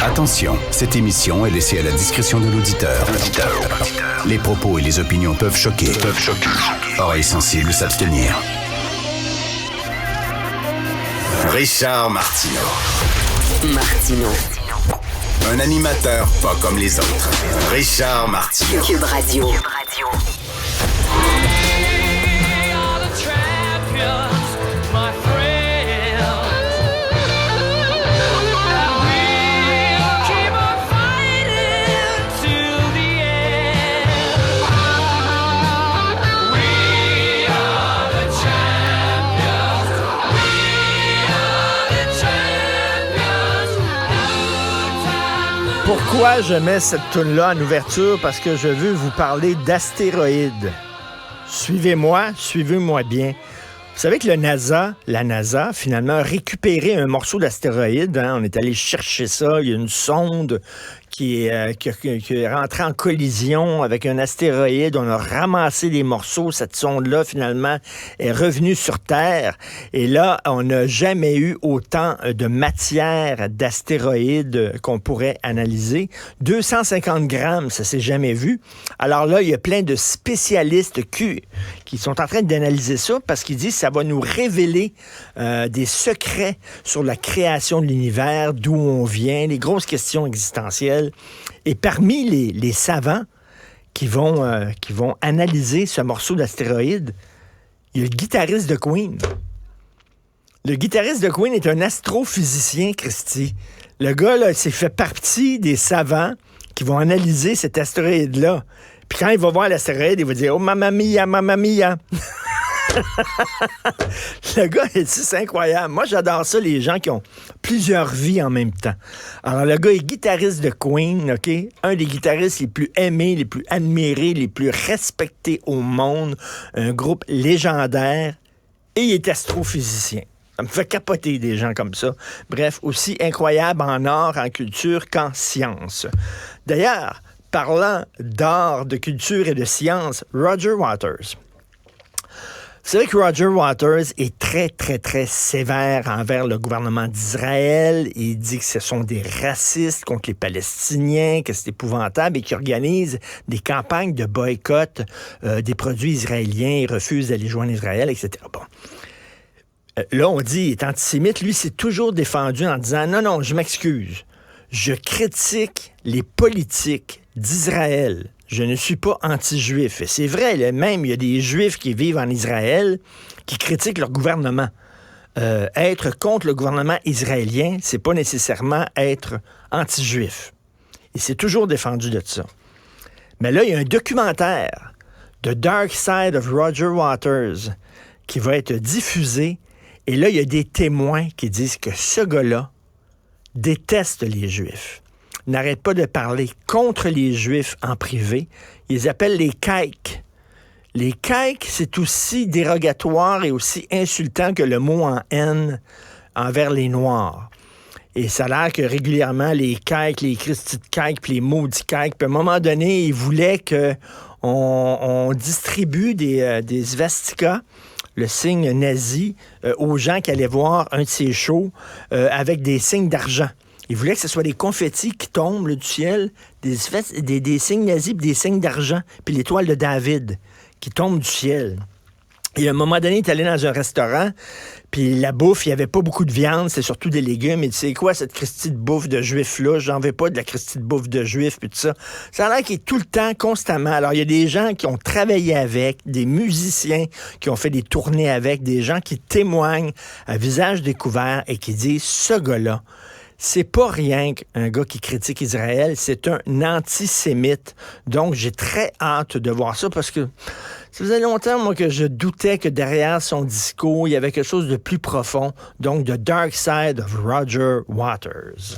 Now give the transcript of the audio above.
Attention, cette émission est laissée à la discrétion de l'auditeur. Les propos et les opinions peuvent choquer. Oreilles sensibles s'abstenir. Richard Martineau. Un animateur pas comme les autres. Richard Martineau. Cube Radio. Pourquoi je mets cette toune-là en ouverture? Parce que je veux vous parler d'astéroïdes. Suivez-moi bien. Vous savez que la NASA, finalement, a récupéré un morceau d'astéroïde. On est allé chercher ça. Il y a une sonde qui est rentrée en collision avec un astéroïde. On a ramassé des morceaux. Cette sonde-là, finalement, est revenue sur Terre. Et là, on n'a jamais eu autant de matière d'astéroïdes qu'on pourrait analyser. 250 grammes, ça s'est jamais vu. Alors là, il y a plein de spécialistes qui sont en train d'analyser ça parce qu'ils disent que ça va nous révéler des secrets sur la création de l'univers, d'où on vient, les grosses questions existentielles. Et parmi les savants qui vont analyser ce morceau d'astéroïde, il y a le guitariste de Queen. Le guitariste de Queen est un astrophysicien, Christy. Le gars, là, s'est fait partie des savants qui vont analyser cet astéroïde-là. Puis quand il va voir l'astéroïde, il va dire « Oh, mamma mia, mamma mia! » Le gars, c'est incroyable. Moi, j'adore ça, les gens qui ont plusieurs vies en même temps. Alors, le gars est guitariste de Queen, OK? Un des guitaristes les plus aimés, les plus admirés, les plus respectés au monde. Un groupe légendaire. Et il est astrophysicien. Ça me fait capoter des gens comme ça. Bref, aussi incroyable en art, en culture qu'en science. D'ailleurs, parlant d'art, de culture et de science, Roger Waters. Vous savez que Roger Waters est très, très, très sévère envers le gouvernement d'Israël. Il dit que ce sont des racistes contre les Palestiniens, que c'est épouvantable et qu'il organise des campagnes de boycott des produits israéliens. Il refuse d'aller joindre Israël, etc. Bon. Là, on dit qu'il est antisémite. Lui, s'est toujours défendu en disant « Non, je m'excuse. Je critique les politiques d'Israël. Je ne suis pas anti-juif. » Et c'est vrai, même, il y a des juifs qui vivent en Israël qui critiquent leur gouvernement. Être contre le gouvernement israélien, c'est pas nécessairement être anti-juif. Il s'est toujours défendu de ça. Mais là, il y a un documentaire, The Dark Side of Roger Waters, qui va être diffusé. Et là, il y a des témoins qui disent que ce gars-là déteste les Juifs. N'arrête pas de parler contre les Juifs en privé. Ils les appellent les caïques. Les caïques, c'est aussi dérogatoire et aussi insultant que le mot en haine envers les Noirs. Et ça a l'air que régulièrement, les caïques, les Christi de caïques, puis les maudits caïques, puis à un moment donné, ils voulaient qu'on distribue des svastikas, le signe nazi, aux gens qui allaient voir un de ces shows avec des signes d'argent. Ils voulaient que ce soit des confettis qui tombent là, du ciel, des signes nazis, puis des signes d'argent, puis l'étoile de David qui tombe du ciel. Et à un moment donné, il est allé dans un restaurant, puis la bouffe, il n'y avait pas beaucoup de viande, c'est surtout des légumes. Et tu sais quoi, cette Christie de bouffe de juif-là? J'en veux pas de la Christie de bouffe de juif, puis tout ça. Ça a l'air qu'il est tout le temps, constamment. Alors, il y a des gens qui ont travaillé avec, des musiciens qui ont fait des tournées avec, des gens qui témoignent à visage découvert et qui disent, ce gars-là, c'est pas rien qu'un gars qui critique Israël, c'est un antisémite. Donc, j'ai très hâte de voir ça parce que ça faisait longtemps, moi, que je doutais que derrière son discours, il y avait quelque chose de plus profond. Donc, The Dark Side of Roger Waters.